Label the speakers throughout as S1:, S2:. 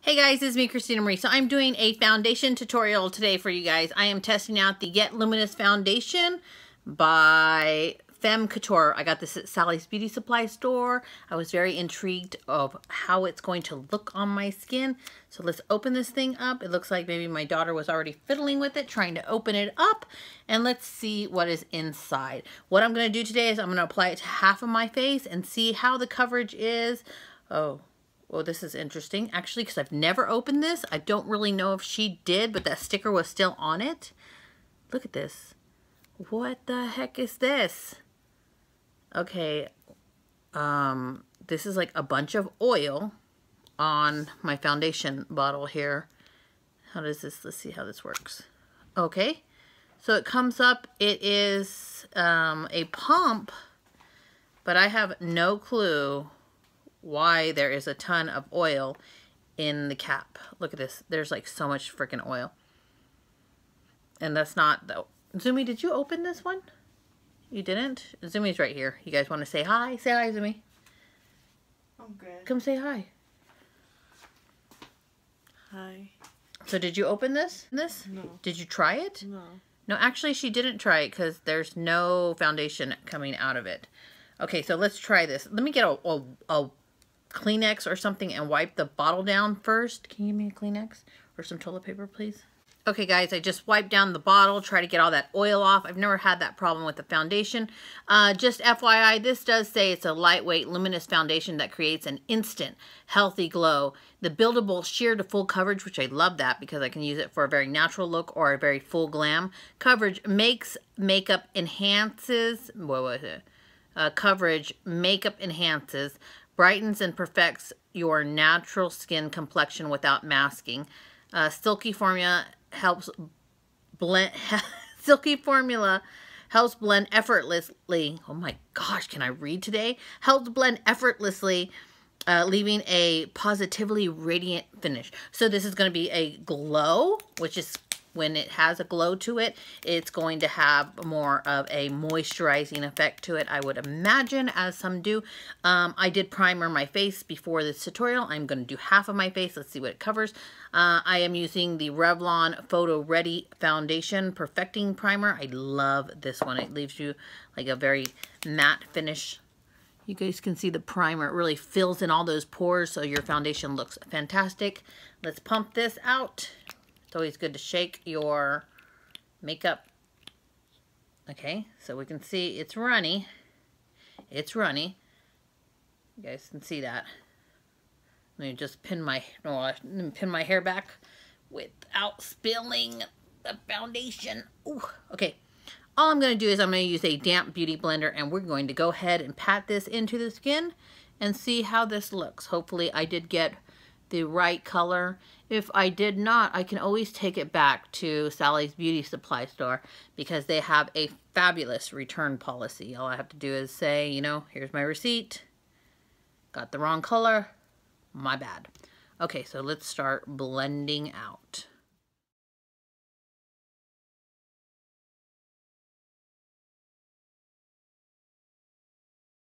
S1: Hey guys, it's me, Christina Marie. So I'm doing a foundation tutorial today for you guys. I am testing out the Get Luminous foundation by Femme Couture. I got this at Sally's Beauty Supply store. I was very intrigued of how it's going to look on my skin. So let's open this thing up. It looks like maybe my daughter was already fiddling with it, trying to open it up. And let's see what is inside. What I'm going to do today is I'm going to apply it to half of my face and see how the coverage is. Well, this is interesting, actually, because I've never opened this. I don't really know if she did, but that sticker was still on it. Look at this. What the heck is this? Okay, this is like a bunch of oil on my foundation bottle here. How does this, let's see how this works. Okay, so it comes up, it is a pump, but I have no clue why there is a ton of oil in the cap. Look at this. There's like so much freaking oil. And that's not the... Zumi, did you open this one? You didn't? Zumi's right here. You guys want to say hi? Say hi, Zumi.
S2: I'm good.
S1: Come say hi.
S2: Hi.
S1: So did you open this?
S2: No.
S1: Did you try it?
S2: No.
S1: No, actually she didn't try it because there's no foundation coming out of it. Okay, so let's try this. Let me get a Kleenex or something and wipe the bottle down first. Can you give me a Kleenex or some toilet paper, please? Okay, guys, I just wiped down the bottle, try to get all that oil off. I've never had that problem with the foundation. Just FYI, this does say it's a lightweight, luminous foundation that creates an instant, healthy glow. The buildable sheer to full coverage, which I love that because I can use it for a very natural look or a very full glam. Coverage makes makeup enhances, what was it? Coverage makeup enhances, brightens and perfects your natural skin complexion without masking. Silky formula helps blend. Silky formula helps blend effortlessly. Oh my gosh, can I read today? Helps blend effortlessly, leaving a positively radiant finish. So this is going to be a glow, which is when it has a glow to it, it's going to have more of a moisturizing effect to it, I would imagine, as some do. I did primer my face before this tutorial. I'm going to do half of my face. Let's see what it covers. I am using the Revlon Photo Ready Foundation Perfecting Primer. I love this one. It leaves you like a very matte finish. You guys can see the primer. It really fills in all those pores, so your foundation looks fantastic. Let's pump this out. It's always good to shake your makeup. Okay, so we can see it's runny. It's runny. You guys can see that. Let me just pin my hair back without spilling the foundation. Ooh, okay. All I'm going to do is I'm going to use a damp beauty blender and we're going to go ahead and pat this into the skin and see how this looks. Hopefully I did get the right color. If I did not, I can always take it back to Sally's Beauty Supply store because they have a fabulous return policy. All I have to do is say, you know, here's my receipt. Got the wrong color. My bad. Okay, so let's start blending out.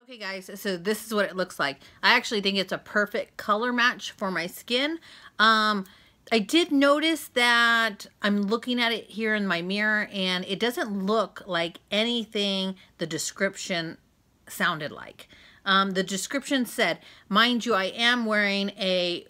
S1: Okay guys, so this is what it looks like. I actually think it's a perfect color match for my skin. I did notice that I'm looking at it here in my mirror and it doesn't look like anything the description sounded like. The description said, mind you, I am wearing a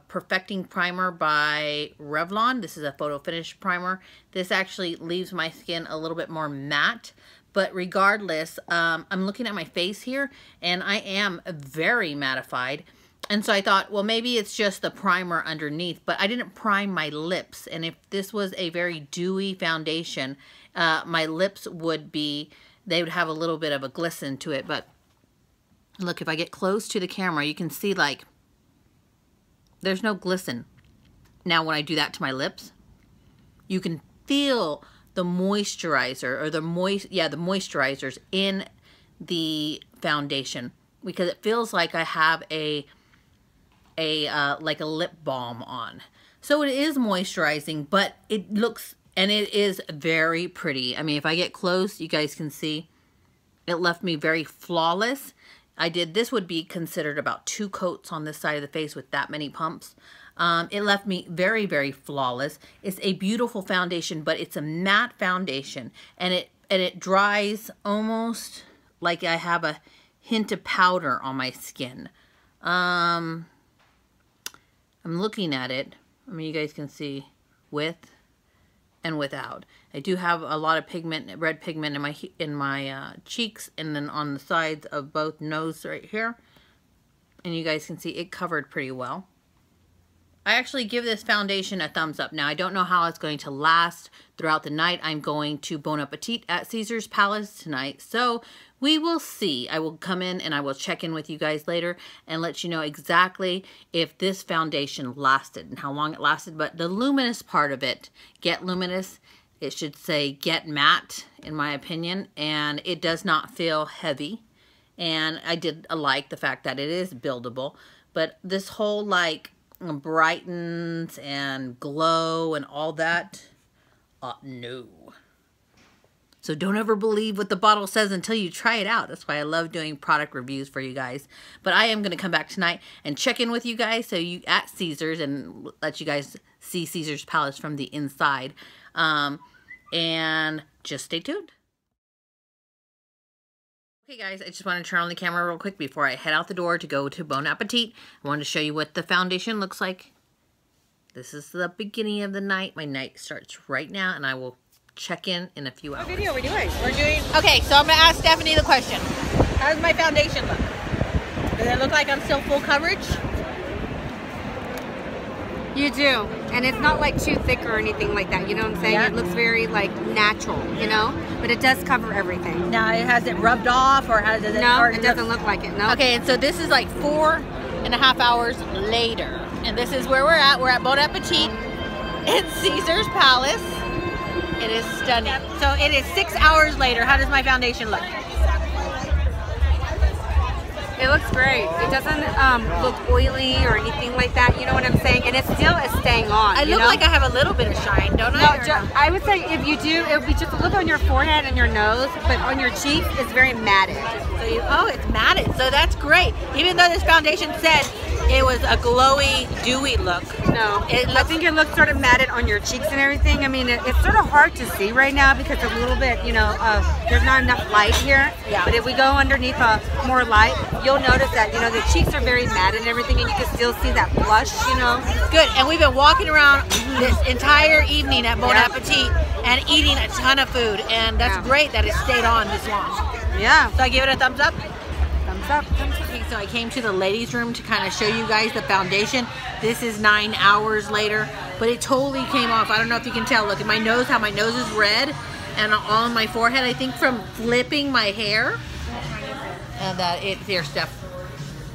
S1: Perfecting Primer by Revlon. This is a photo finish primer. This actually leaves my skin a little bit more matte. But regardless, I'm looking at my face here and I am very mattified. And so I thought, well, maybe it's just the primer underneath, but I didn't prime my lips. And if this was a very dewy foundation, my lips would be, they would have a little bit of a glisten to it. But look, if I get close to the camera, you can see like, there's no glisten. Now when I do that to my lips, you can feel the moisturizer or the moisturizers in the foundation because it feels like I have like a lip balm on. So it is moisturizing, but it looks, and it is very pretty. I mean, if I get close, you guys can see it left me very flawless. this would be considered about 2 coats on this side of the face with that many pumps. It left me very, very flawless. It's a beautiful foundation, but it's a matte foundation, and it dries almost like I have a hint of powder on my skin. I'm looking at it. I mean, you guys can see with and without. I do have a lot of pigment, red pigment in my cheeks, and then on the sides of both nose right here. And you guys can see it covered pretty well. I actually give this foundation a thumbs up. Now, I don't know how it's going to last throughout the night. I'm going to Bon Appetit at Caesar's Palace tonight, so we will see. I will come in and I will check in with you guys later and let you know exactly if this foundation lasted and how long it lasted. But the luminous part of it, Get Luminous, it should say Get Matte, in my opinion, and it does not feel heavy. And I did like the fact that it is buildable, but this whole like brightens and glow and all that, no. So don't ever believe what the bottle says until you try it out. That's why I love doing product reviews for you guys. But I am going to come back tonight and check in with you guys at Caesar's and let you guys see Caesar's Palace from the inside. And just stay tuned. Okay guys, I just want to turn on the camera real quick before I head out the door to go to Bon Appetit. I wanted to show you what the foundation looks like. This is the beginning of the night. My night starts right now, and I will check in a few hours.
S2: What video are we doing?
S1: Okay, so I'm going to ask Stephanie the question. How does my foundation look? Does it look like I'm still full coverage?
S3: You do, and it's not like too thick or anything like that, you know what I'm saying?
S1: Yeah.
S3: It looks very like natural, you know, but it does cover everything.
S1: Now, has it rubbed off, or has it?
S3: No, it doesn't look like it, no.
S1: Okay, and so this is like 4.5 hours later, and this is where we're at. We're at Bon Appetit in Caesar's Palace. It is stunning. So it is 6 hours later. How does my foundation look?
S3: It looks great. It doesn't look oily or anything like that, you know what I'm saying? And it still is staying on.
S1: I look like I have a little bit of shine, don't I?
S3: No, I would say if you do, it would be just a little bit on your forehead and your nose, but on your cheeks, it's very matted.
S1: So oh, it's matted. So that's great. Even though this foundation said it was a glowy, dewy look.
S3: No, I think it looks sort of matted on your cheeks and everything. I mean, it's sort of hard to see right now because a little bit, you know, there's not enough light here.
S1: Yeah.
S3: But if we go underneath more light, you'll notice that, you know, the cheeks are very matte and everything, and you can still see that blush, you know.
S1: Good. And we've been walking around this entire evening at Bon Appetit and eating a ton of food, and that's great that it stayed on this long.
S3: Yeah.
S1: So I give it a thumbs up.
S3: Thumbs up. Thumbs up.
S1: Okay, so I came to the ladies' room to kind of show you guys the foundation. This is 9 hours later, but it totally came off. I don't know if you can tell. Look at my nose, how my nose is red, and on my forehead, I think from flipping my hair. And here, Steph.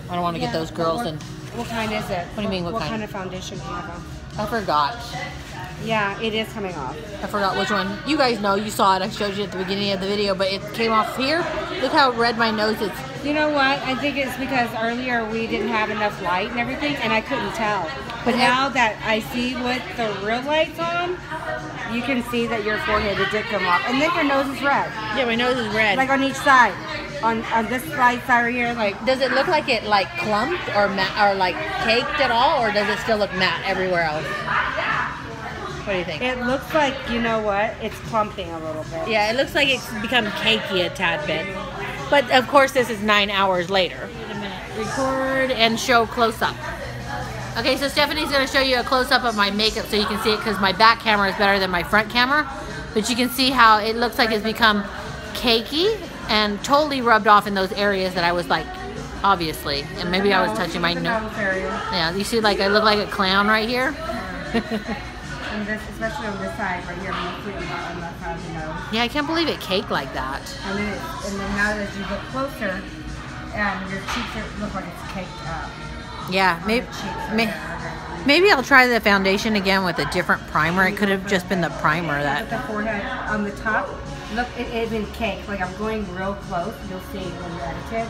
S1: I don't want to get those girls in.
S3: What kind is it?
S1: What do you mean, what kind?
S3: What kind of foundation do you have on?
S1: I forgot.
S3: Yeah, it is coming off.
S1: I forgot which one. You guys know, you saw it. I showed you at the beginning of the video, but it came off here. Look how red my nose is.
S3: You know what? I think it's because earlier we didn't have enough light and everything, and I couldn't tell. But now that I see with the real lights on, you can see that your forehead, it did come off. And then your nose is red.
S1: Yeah, my nose is red.
S3: Like on each side. On this side right here, like.
S1: Does it look like it like clumped or like caked at all, or does it still look matte everywhere else? What do you think?
S3: It looks like, you know what? It's clumping a little bit.
S1: Yeah, it looks like it's become cakey a tad bit. But of course, this is 9 hours later. Wait a minute. Record and show close up. Okay, so Stephanie's going to show you a close up of my makeup so you can see it, because my back camera is better than my front camera. But you can see how it looks like it's become cakey and totally rubbed off in those areas that I was like, obviously. And maybe I was touching my nose. Yeah, you see, like I look like a clown right here.
S3: And this, especially on this side right here, mostly on that side of the nose.
S1: Yeah, I can't believe it caked like that.
S3: And then now as you get closer, your cheeks look like it's caked up.
S1: Yeah, maybe I'll try the foundation again with a different primer. It could have just been the primer that.
S3: With the forehead on the top, look, it's been caked. Like I'm going real close. You'll see when you edit it.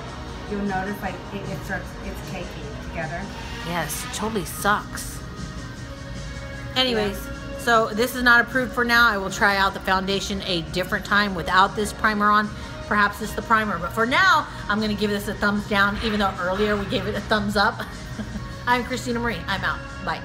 S3: You'll notice like it's caking together.
S1: Yes, it totally sucks. Anyways, so this is not approved for now. I will try out the foundation a different time without this primer on. perhaps it's the primer. But for now, I'm going to give this a thumbs down, even though earlier we gave it a thumbs up. I'm Christina Marie. I'm out. Bye.